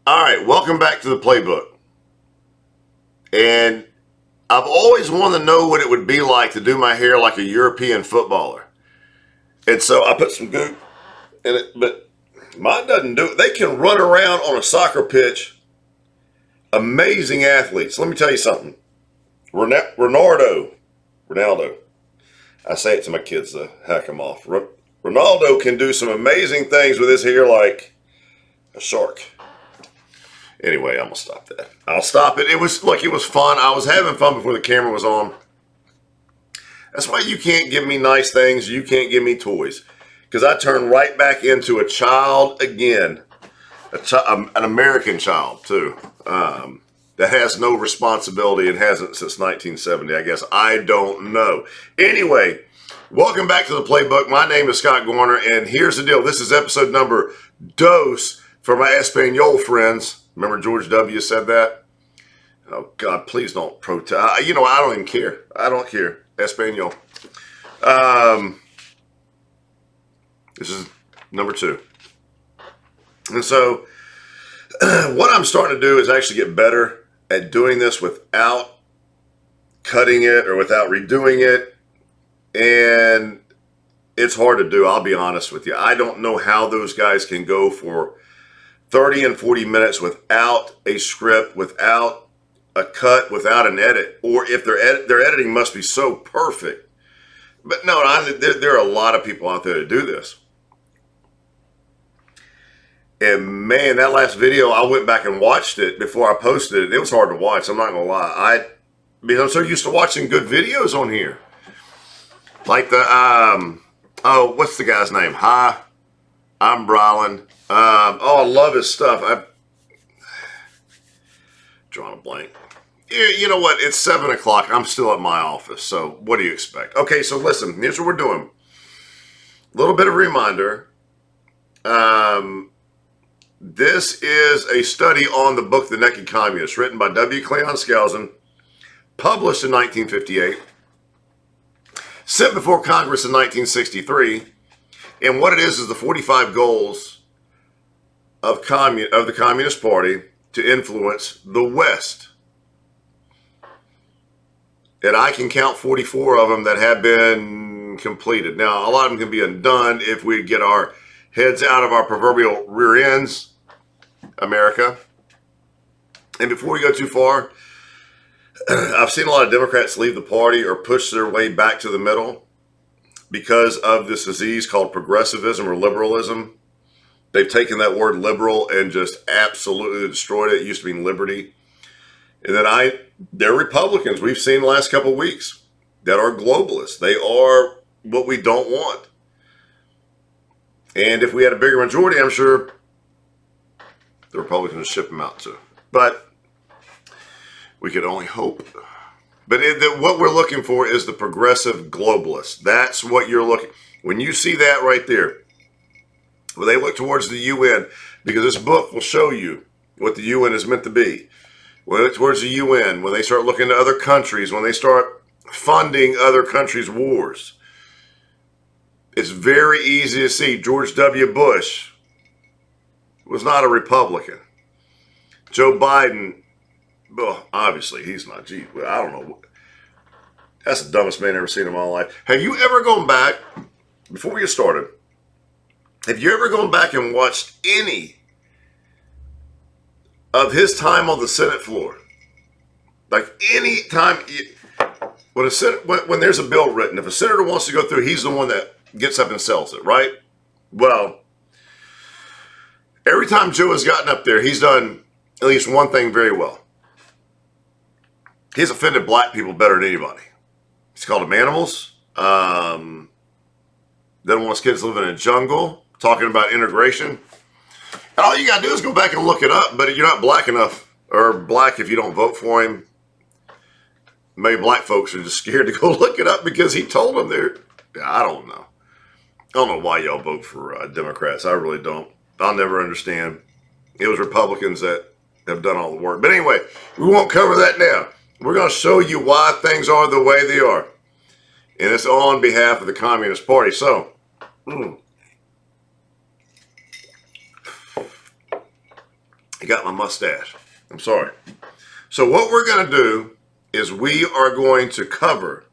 All right, welcome back to the Playbook. And I've always wanted to know what it would be like to do my hair like a European footballer. And so I put some goop in it, but mine doesn't do it. They can run around on a soccer pitch. Amazing athletes. Let me tell you something. Ronaldo. I say it to my kids to hack them off. Ronaldo can do some amazing things with his hair like a shark. Anyway, I'm gonna stop that. I'll stop it. It was fun. I was having fun before the camera was on. That's why you can't give me nice things. You can't give me toys, because I turn right back into a child again, an American child too, that has no responsibility and hasn't since 1970. I guess I don't know. Anyway, welcome back to the Playbook. My name is Scott Garner, and here's the deal. This is episode number dos for my Espanol friends. Remember George W. said that? Oh, God, please don't protest. I don't even care. I don't care. Espanol. This is number 2. And so what I'm starting to do is actually get better at doing this without cutting it or without redoing it. And it's hard to do, I'll be honest with you. I don't know how those guys can go for 30 and 40 minutes without a script, without a cut, without an edit, or if their editing must be so perfect. But no, there are a lot of people out there that do this. And man, that last video, I went back and watched it before I posted it. It was hard to watch. I'm not gonna lie. I'm so used to watching good videos on here, like the what's the guy's name? Hi, I'm Brylan. I love his stuff. I've drawn a blank. You know what? It's 7 o'clock. I'm still at my office. So what do you expect? Okay, so listen. Here's what we're doing. A little bit of reminder. This is a study on the book The Naked Communist, written by W. Cleon Skousen, published in 1958, sent before Congress in 1963. And what it is the 45 goals of the Communist Party to influence the West. And I can count 44 of them that have been completed. Now, a lot of them can be undone if we get our heads out of our proverbial rear ends, America. And before we go too far, I've seen a lot of Democrats leave the party or push their way back to the middle because of this disease called progressivism or liberalism. They've taken that word liberal and just absolutely destroyed it. It used to mean liberty. And then they're Republicans, we've seen the last couple of weeks, that are globalists. They are what we don't want. And if we had a bigger majority, I'm sure the Republicans would ship them out too. But we could only hope. But what we're looking for is the progressive globalists. That's what you're looking. When you see that right there, well, they look towards the UN, because this book will show you what the UN is meant to be. When they look towards the UN, when they start looking to other countries, when they start funding other countries' wars, it's very easy to see George W. Bush was not a Republican. Joe Biden, well, obviously he's not. Gee, I don't know. That's the dumbest man I've ever seen in my life. Have you ever gone back, before we get started, have you ever gone back and watched any of his time on the Senate floor? Like any time, when there's a bill written, if a senator wants to go through, he's the one that gets up and sells it, right? Well, every time Joe has gotten up there, he's done at least one thing very well. He's offended black people better than anybody. He's called them animals. Doesn't want his kids living in a jungle. Talking about integration. And all you got to do is go back and look it up. But you're not black enough, or black if you don't vote for him. Maybe black folks are just scared to go look it up because he told them they're, I don't know. I don't know why y'all vote for Democrats. I really don't. I'll never understand. It was Republicans that have done all the work. But anyway, we won't cover that now. We're going to show you why things are the way they are. And it's on behalf of the Communist Party. So, I got my mustache. I'm sorry. So what we're going to do is we are going to cover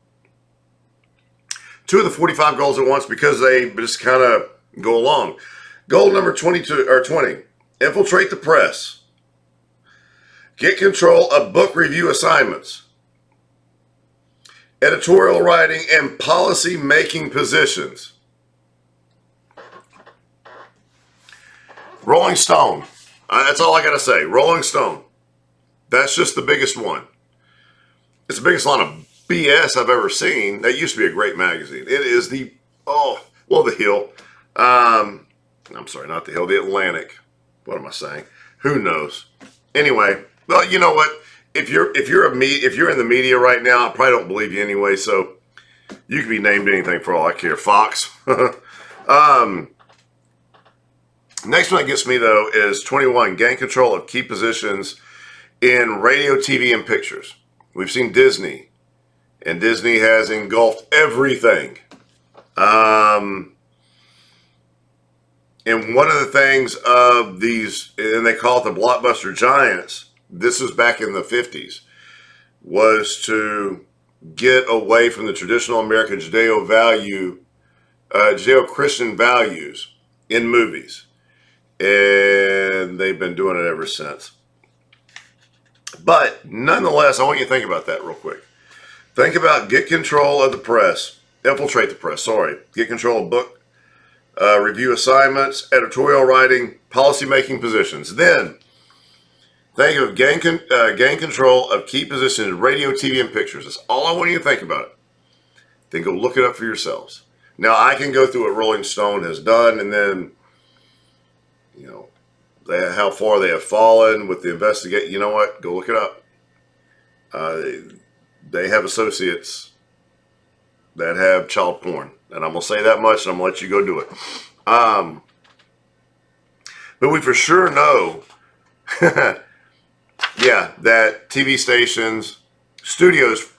2 of the 45 goals at once because they just kind of go along. Goal number 22 or 20, infiltrate the press. Get control of book review assignments, editorial writing, and policy making positions. Rolling Stone. That's all I got to say. Rolling Stone. That's just the biggest one. It's the biggest line of BS I've ever seen. That used to be a great magazine. It is the, the Hill. I'm sorry, not the Hill, the Atlantic. What am I saying? Who knows? Anyway, well, you know what? If you're in the media right now, I probably don't believe you anyway. So you can be named anything for all I care. Fox. Next one that gets me though is 21. Gain control of key positions in radio, TV, and pictures. We've seen Disney, and Disney has engulfed everything. And one of the things of these, and they call it the blockbuster giants, this was back in the 50s, was to get away from the traditional American Judeo-Christian values in movies. And they've been doing it ever since. But nonetheless, I want you to think about that real quick. Think about get control of the press, infiltrate the press, get control of book review assignments, editorial writing, policy-making positions. Then, think of gain control of key positions in radio, TV, and pictures. That's all I want you to think about it. Then go look it up for yourselves. Now, I can go through what Rolling Stone has done, and then, how far they have fallen with the investigate. You know what? Go look it up. They have associates that have child porn. And I'm going to say that much, and I'm going to let you go do it. But we for sure know, that TV stations, studios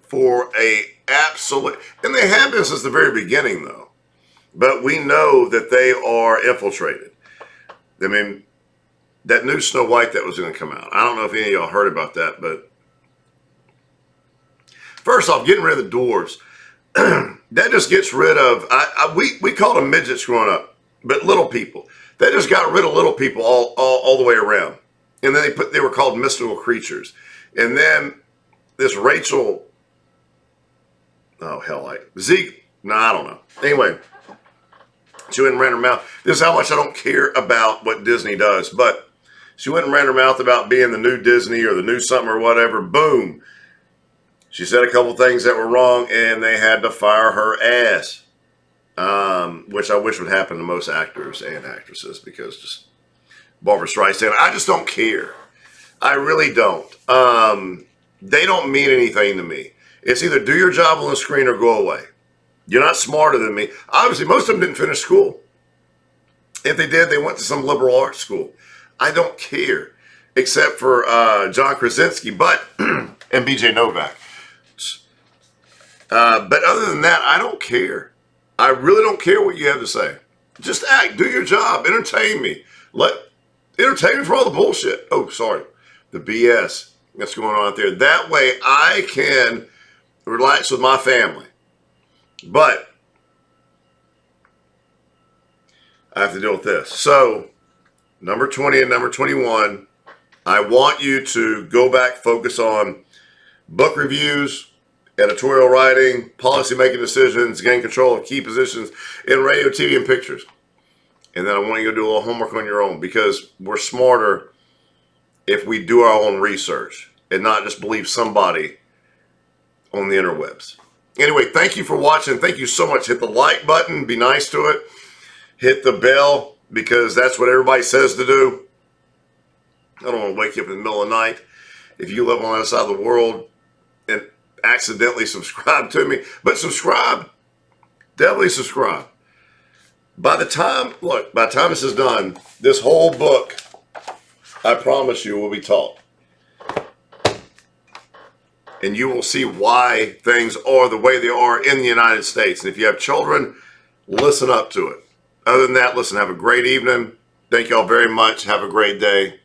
for a absolute, and they have been since the very beginning, though. But we know that they are infiltrated. I mean, that new Snow White that was going to come out. I don't know if any of y'all heard about that, but first off, getting rid of the dwarves. That just gets rid of, we called them midgets growing up, but little people. They just got rid of little people all the way around. And then they were called mystical creatures. And then this Rachel, I don't know. Anyway, she went and ran her mouth. This is how much I don't care about what Disney does, but she went and ran her mouth about being the new Disney or the new something or whatever. Boom. She said a couple things that were wrong, and they had to fire her ass, which I wish would happen to most actors and actresses because just Barbara Streisand, I just don't care. I really don't. They don't mean anything to me. It's either do your job on the screen or go away. You're not smarter than me. Obviously, most of them didn't finish school. If they did, they went to some liberal arts school. I don't care, except for John Krasinski, and B.J. Novak. But other than that, I don't care. I really don't care what you have to say. Just act, do your job, entertain me. Entertain me for all the bullshit. Oh, sorry. The BS that's going on out there. That way I can relax with my family. But I have to deal with this. So, number 20 and number 21, I want you to go back, focus on book reviews, editorial writing, policy-making decisions, gain control of key positions in radio, TV, and pictures. And then I want you to do a little homework on your own because we're smarter if we do our own research and not just believe somebody on the interwebs. Anyway, thank you for watching. Thank you so much. Hit the like button. Be nice to it. Hit the bell because that's what everybody says to do. I don't want to wake you up in the middle of the night if you live on the other side of the world and accidentally subscribe to me. But subscribe. Definitely subscribe. By the time this is done, this whole book, I promise you, will be taught. And you will see why things are the way they are in the United States. And if you have children, listen up to it. Other than that, listen, have a great evening. Thank y'all very much. Have a great day.